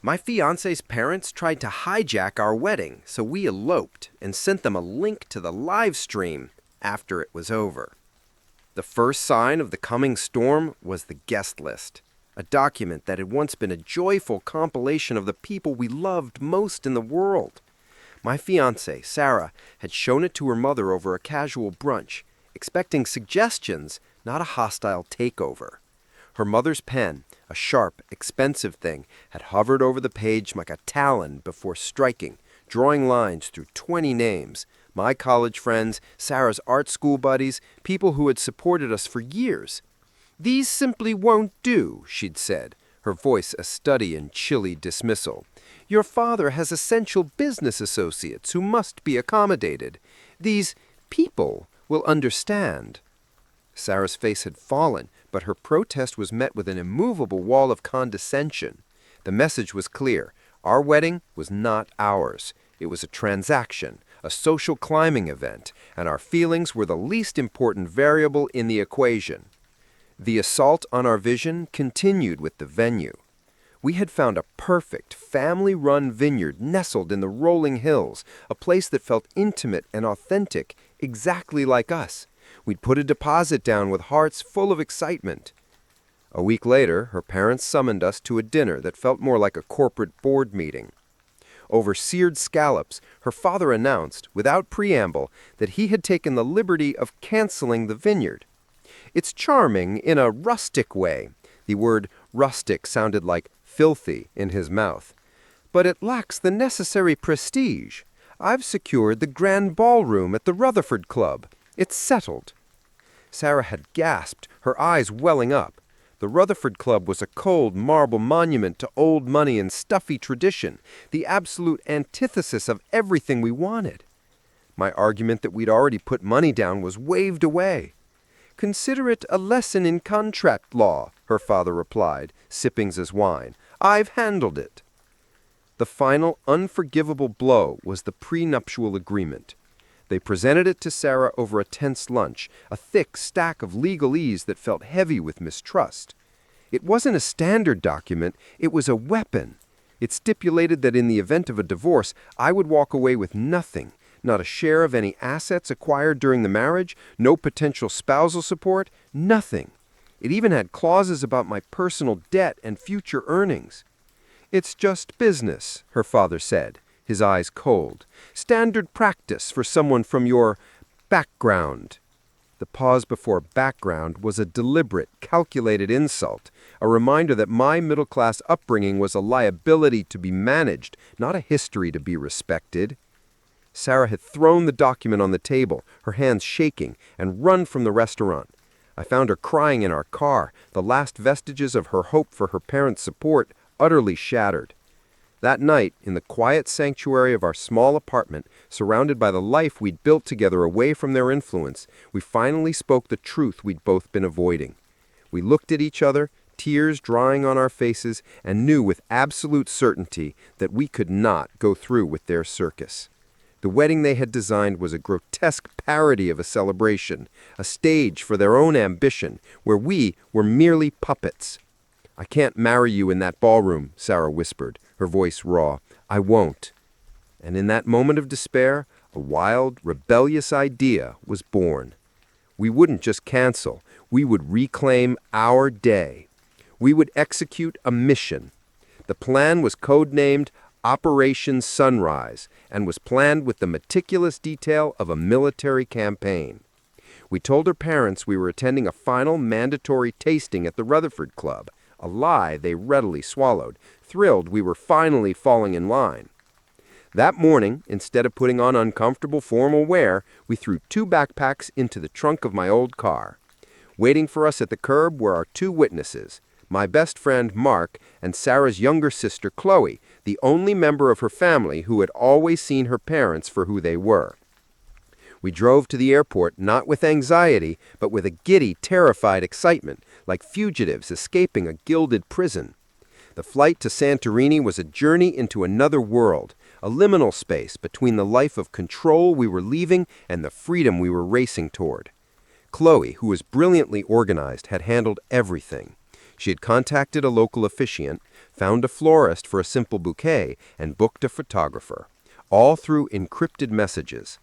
My fiancé's parents tried to hijack our wedding, so we eloped and sent them a link to the live stream after it was over. The first sign of the coming storm was the guest list, a document that had once been a joyful compilation of the people we loved most in the world. My fiancée, Sarah, had shown it to her mother over a casual brunch, expecting suggestions, not a hostile takeover. Her mother's pen, a sharp, expensive thing, had hovered over the page like a talon before striking, drawing lines through 20 names. My college friends, Sarah's art school buddies, people who had supported us for years. "These simply won't do," she'd said, her voice a study in chilly dismissal. "Your father has essential business associates who must be accommodated. These people will understand." Sarah's face had fallen, but her protest was met with an immovable wall of condescension. The message was clear. Our wedding was not ours. It was a transaction, a social climbing event, and our feelings were the least important variable in the equation. The assault on our vision continued with the venue. We had found a perfect, family-run vineyard nestled in the rolling hills, a place that felt intimate and authentic, exactly like us. We'd put a deposit down with hearts full of excitement. A week later, her parents summoned us to a dinner that felt more like a corporate board meeting. Over seared scallops, her father announced, without preamble, that he had taken the liberty of canceling the vineyard. It's charming in a rustic way. The word rustic sounded like filthy in his mouth. But it lacks the necessary prestige. I've secured the grand ballroom at the Rutherford Club. It's settled. Sarah had gasped, her eyes welling up. The Rutherford Club was a cold marble monument to old money and stuffy tradition, the absolute antithesis of everything we wanted. My argument that we'd already put money down was waved away. "Consider it a lesson in contract law," her father replied, sipping his wine. "I've handled it." The final unforgivable blow was the prenuptial agreement. They presented it to Sarah over a tense lunch, a thick stack of legalese that felt heavy with mistrust. It wasn't a standard document, it was a weapon. It stipulated that in the event of a divorce, I would walk away with nothing, not a share of any assets acquired during the marriage, no potential spousal support, nothing. It even had clauses about my personal debt and future earnings. "It's just business," her father said, his eyes cold. "Standard practice for someone from your background." The pause before background was a deliberate, calculated insult, a reminder that my middle-class upbringing was a liability to be managed, not a history to be respected. Sarah had thrown the document on the table, her hands shaking, and run from the restaurant. I found her crying in our car, the last vestiges of her hope for her parents' support utterly shattered. That night, in the quiet sanctuary of our small apartment, surrounded by the life we'd built together away from their influence, we finally spoke the truth we'd both been avoiding. We looked at each other, tears drying on our faces, and knew with absolute certainty that we could not go through with their circus. The wedding they had designed was a grotesque parody of a celebration, a stage for their own ambition, where we were merely puppets. "I can't marry you in that ballroom," Sarah whispered, her voice raw. "I won't." And in that moment of despair, a wild, rebellious idea was born. We wouldn't just cancel, we would reclaim our day. We would execute a mission. The plan was codenamed Operation Sunrise and was planned with the meticulous detail of a military campaign. We told her parents we were attending a final mandatory tasting at the Rutherford Club, a lie they readily swallowed, thrilled we were finally falling in line. That morning, instead of putting on uncomfortable formal wear, we threw 2 backpacks into the trunk of my old car. Waiting for us at the curb were our 2 witnesses, my best friend Mark and Sarah's younger sister Qley, the only member of her family who had always seen her parents for who they were. We drove to the airport not with anxiety, but with a giddy, terrified excitement, like fugitives escaping a gilded prison. The flight to Santorini was a journey into another world, a liminal space between the life of control we were leaving and the freedom we were racing toward. Qley, who was brilliantly organized, had handled everything. She had contacted a local officiant, found a florist for a simple bouquet, and booked a photographer, all through encrypted messages.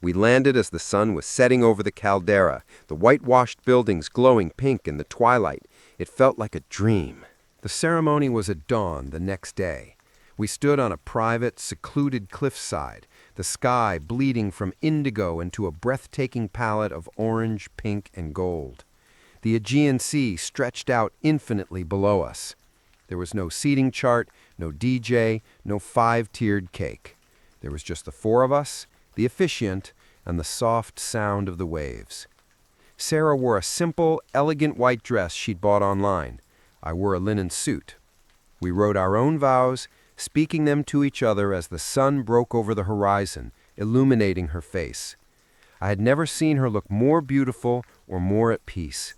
We landed as the sun was setting over the caldera, the whitewashed buildings glowing pink in the twilight. It felt like a dream. The ceremony was at dawn the next day. We stood on a private, secluded cliffside, the sky bleeding from indigo into a breathtaking palette of orange, pink, and gold. The Aegean Sea stretched out infinitely below us. There was no seating chart, no DJ, no five-tiered cake. There was just the four of us, the officiant, and the soft sound of the waves. Sarah wore a simple, elegant white dress she'd bought online. I wore a linen suit. We wrote our own vows, speaking them to each other as the sun broke over the horizon, illuminating her face. I had never seen her look more beautiful or more at peace.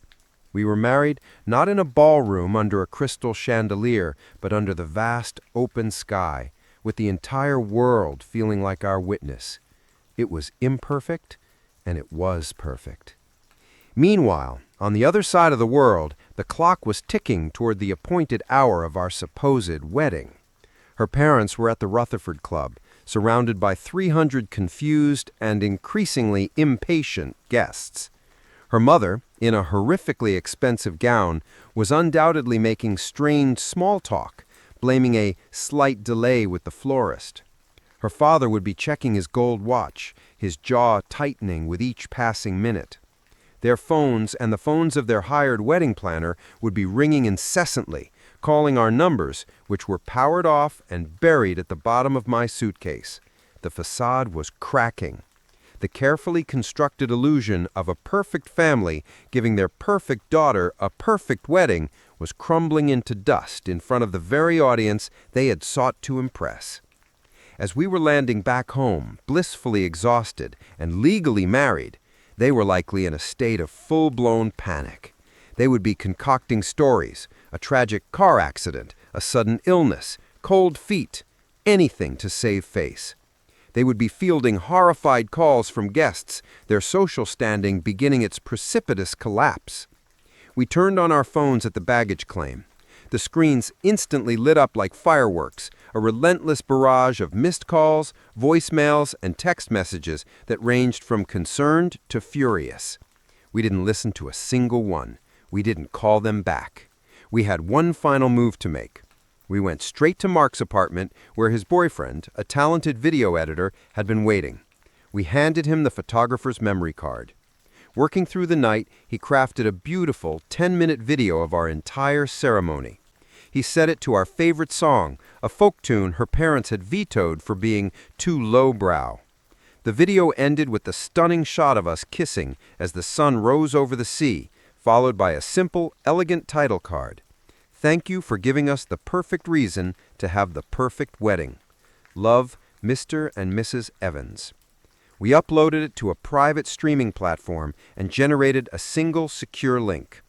We were married not in a ballroom under a crystal chandelier, but under the vast, open sky, with the entire world feeling like our witness. It was imperfect, and it was perfect. Meanwhile, on the other side of the world, the clock was ticking toward the appointed hour of our supposed wedding. Her parents were at the Rutherford Club, surrounded by 300 confused and increasingly impatient guests. Her mother, in a horrifically expensive gown, was undoubtedly making strained small talk, blaming a slight delay with the florist. Her father would be checking his gold watch, his jaw tightening with each passing minute. Their phones and the phones of their hired wedding planner would be ringing incessantly, calling our numbers, which were powered off and buried at the bottom of my suitcase. The facade was cracking. The carefully constructed illusion of a perfect family giving their perfect daughter a perfect wedding was crumbling into dust in front of the very audience they had sought to impress. As we were landing back home, blissfully exhausted and legally married, they were likely in a state of full-blown panic. They would be concocting stories, a tragic car accident, a sudden illness, cold feet, anything to save face. They would be fielding horrified calls from guests, their social standing beginning its precipitous collapse. We turned on our phones at the baggage claim. The screens instantly lit up like fireworks, a relentless barrage of missed calls, voicemails, and text messages that ranged from concerned to furious. We didn't listen to a single one. We didn't call them back. We had one final move to make. We went straight to Mark's apartment, where his boyfriend, a talented video editor, had been waiting. We handed him the photographer's memory card. Working through the night, he crafted a beautiful 10-minute video of our entire ceremony. He set it to our favorite song, a folk tune her parents had vetoed for being too lowbrow. The video ended with the stunning shot of us kissing as the sun rose over the sea, followed by a simple, elegant title card. Thank you for giving us the perfect reason to have the perfect wedding. Love, Mr. and Mrs. Evans. We uploaded it to a private streaming platform and generated a single secure link.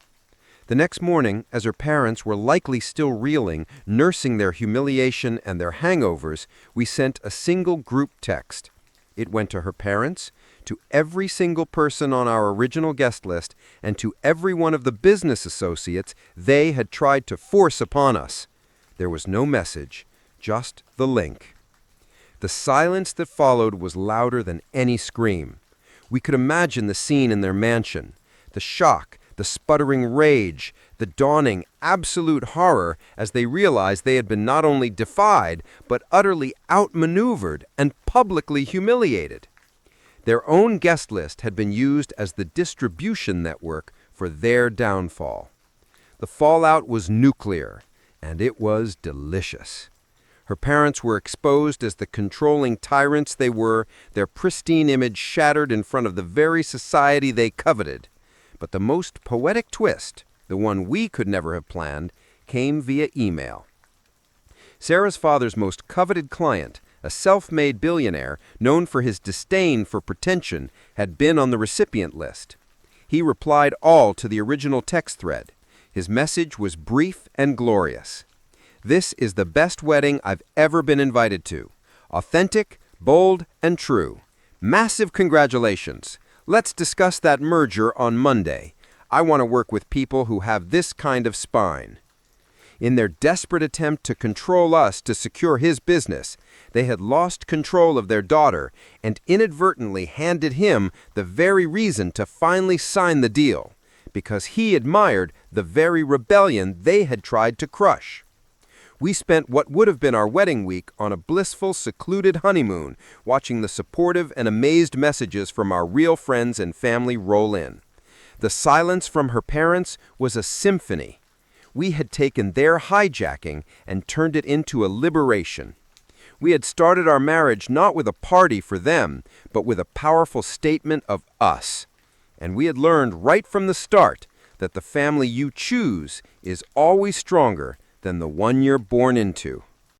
The next morning, as her parents were likely still reeling, nursing their humiliation and their hangovers, we sent a single group text. It went to her parents, to every single person on our original guest list, and to every one of the business associates they had tried to force upon us. There was no message, just the link. The silence that followed was louder than any scream. We could imagine the scene in their mansion, the shock, the sputtering rage, the dawning absolute horror as they realized they had been not only defied, but utterly outmaneuvered and publicly humiliated. Their own guest list had been used as the distribution network for their downfall. The fallout was nuclear, and it was delicious. Her parents were exposed as the controlling tyrants they were, their pristine image shattered in front of the very society they coveted. But the most poetic twist, the one we could never have planned, came via email. Sarah's father's most coveted client, a self-made billionaire known for his disdain for pretension, had been on the recipient list. He replied all to the original text thread. His message was brief and glorious. This is the best wedding I've ever been invited to. Authentic, bold, and true. Massive congratulations. Let's discuss that merger on Monday. I want to work with people who have this kind of spine. In their desperate attempt to control us to secure his business, they had lost control of their daughter and inadvertently handed him the very reason to finally sign the deal, because he admired the very rebellion they had tried to crush. We spent what would have been our wedding week on a blissful, secluded honeymoon, watching the supportive and amazed messages from our real friends and family roll in. The silence from her parents was a symphony. We had taken their hijacking and turned it into a liberation. We had started our marriage not with a party for them, but with a powerful statement of us. And we had learned right from the start that the family you choose is always stronger than the one you're born into.